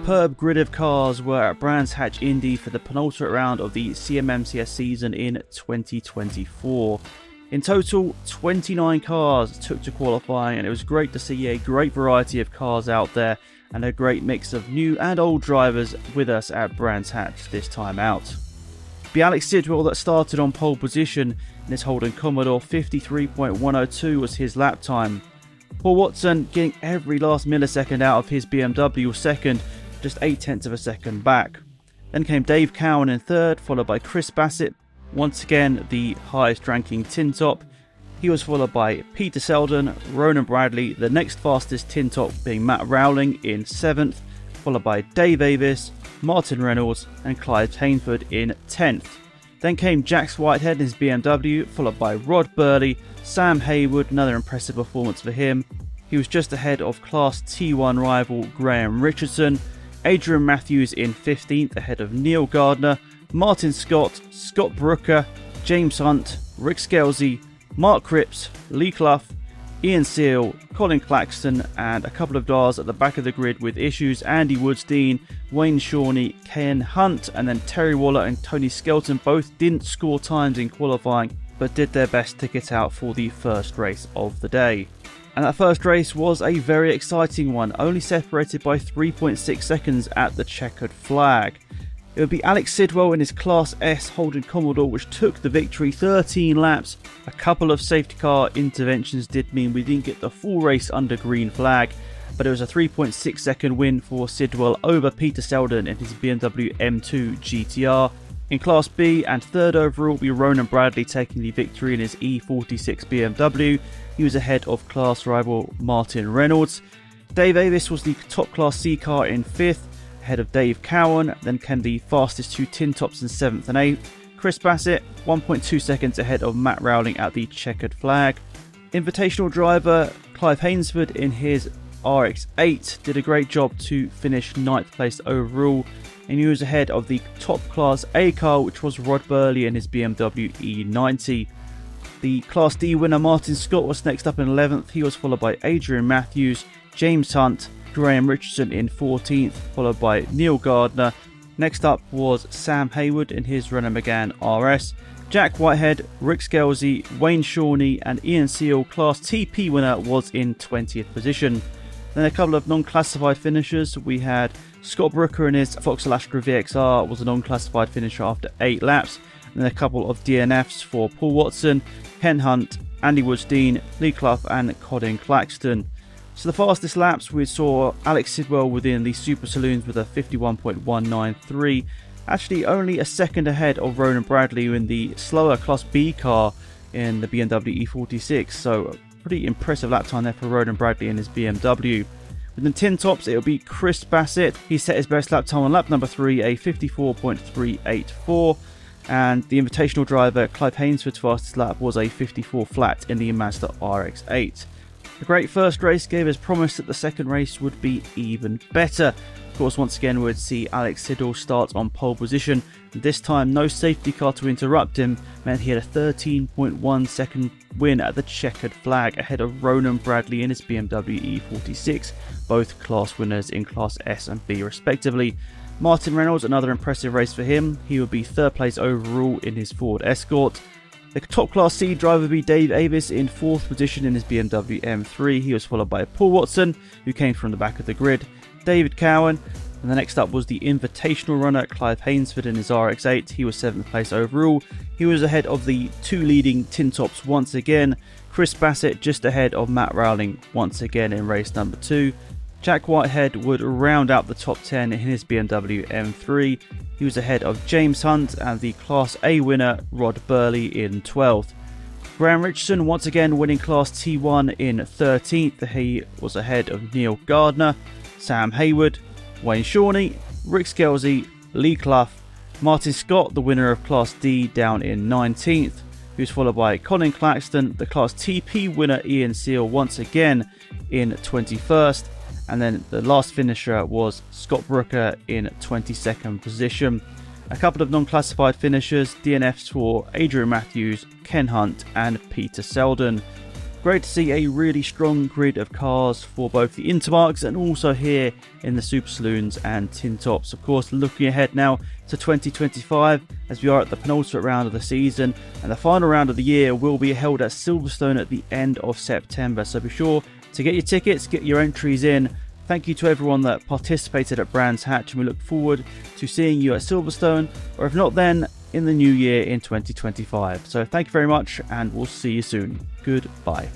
superb grid of cars were at Brands Hatch Indy for the penultimate round of the CMMCS season in 2024. In total, 29 cars took to qualifying, and it was great to see a great variety of cars out there and a great mix of new and old drivers with us at Brands Hatch this time out. The Alex Sidwell that started on pole position in his Holden Commodore. 53.102 was his lap time. Paul Watson getting every last millisecond out of his BMW was second, just 0.8 of a second back. Then came Dave Cowan in third, followed by Chris Bassett, once again the highest ranking TinTop. He was followed by Peter Selden, Ronan Bradley, the next fastest TinTop being Matt Rowling in 7th, followed by Dave Avis, Martin Reynolds and Clive Hainford in 10th. Then came Jax Whitehead in his BMW, followed by Rod Birley, Sam Haywood, another impressive performance for him. He was just ahead of Class T1 rival Graham Richardson. Adrian Matthews in 15th, ahead of Neil Gardner, Martin Scott, Scott Brooker, James Hunt, Rick Scalzi, Mark Cripps, Lee Clough, Ian Seal, Colin Claxton, and a couple of drivers at the back of the grid with issues: Andy Woodstein, Wayne Shawnee, Ken Hunt, and then Terry Waller and Tony Skelton both didn't score times in qualifying, but did their best to get out for the first race of the day. And that first race was a very exciting one, only separated by 3.6 seconds at the checkered flag. It would be Alex Sidwell in his Class S Holden Commodore which took the victory. 13 laps. A couple of safety car interventions did mean we didn't get the full race under green flag, but it was a 3.6 second win for Sidwell over Peter Selden in his BMW M2 GTR. In Class B and third overall will be Ronan Bradley taking the victory in his E46 BMW. He was ahead of class rival Martin Reynolds. Dave Avis was the top Class C car in 5th, ahead of Dave Cowan. Then came the fastest two TinTops in 7th and 8th. Chris Bassett 1.2 seconds ahead of Matt Rowling at the checkered flag. Invitational driver Clive Hainsford in his RX-8 did a great job to finish 9th place overall, and he was ahead of the top Class A car which was Rod Birley in his BMW E90. The Class D winner Martin Scott was next up in 11th. He was followed by Adrian Matthews, James Hunt, Graham Richardson in 14th, followed by Neil Gardner. Next up was Sam Haywood in his Renault Megane RS. Jack Whitehead, Rick Scalzi, Wayne Shawnee and Ian Seal, Class TP winner, was in 20th position. Then a couple of non-classified finishers. We had Scott Brooker in his Vauxhall Astra VXR was a non-classified finisher after 8 laps. And then a couple of DNFs for Paul Watson, Ken Hunt, Andy Woodstein, Lee Clough and Colin Claxton. So the fastest laps we saw Alex Sidwell within the Super Saloons with a 51.193, actually only a second ahead of Ronan Bradley in the slower Class B car in the BMW E46, so a pretty impressive lap time there for Ronan Bradley in his BMW. Within TinTops it will be Chris Bassett. He set his best lap time on lap number 3, a 54.384, and the invitational driver Clive Hainsford's fastest lap was a 54 flat in the Mazda RX-8. A great first race gave us promise that the second race would be even better. Of course, once again we would see Alex Sidwell start on pole position, and this time no safety car to interrupt him meant he had a 13.1 second win at the checkered flag ahead of Ronan Bradley in his BMW E46, both class winners in Class S and B respectively. Martin Reynolds, another impressive race for him. He would be 3rd place overall in his Ford Escort. The top Class C driver would be Dave Avis in 4th position in his BMW M3. He was followed by Paul Watson, who came from the back of the grid, David Cowan, and the next up was the invitational runner Clive Hainsford in his RX-8. He was 7th place overall. He was ahead of the 2 leading TinTops once again. Chris Bassett just ahead of Matt Rowling once again in race number 2. Jack Whitehead would round out the top 10 in his BMW M3. He was ahead of James Hunt and the Class A winner Rod Birley in 12th. Graham Richardson once again winning Class T1 in 13th. He was ahead of Neil Gardner, Sam Haywood, Wayne Shawnee, Rick Scalzi, Lee Clough, Martin Scott, the winner of Class D, down in 19th. He was followed by Colin Claxton, the Class TP winner Ian Seal once again in 21st. And then the last finisher was Scott Brooker in 22nd position. A couple of non-classified finishers, DNFs for Adrian Matthews, Ken Hunt and Peter Selden. Great to see a really strong grid of cars for both the Intermarks and also here in the Super Saloons and TinTops. Of course, looking ahead now to 2025 as we are at the penultimate round of the season, and the final round of the year will be held at Silverstone at the end of September. So be sure to get your tickets, get your entries in. Thank you to everyone that participated at Brands Hatch, and we look forward to seeing you at Silverstone, or if not then, in the new year in 2025. So thank you very much, and we'll see you soon. Goodbye.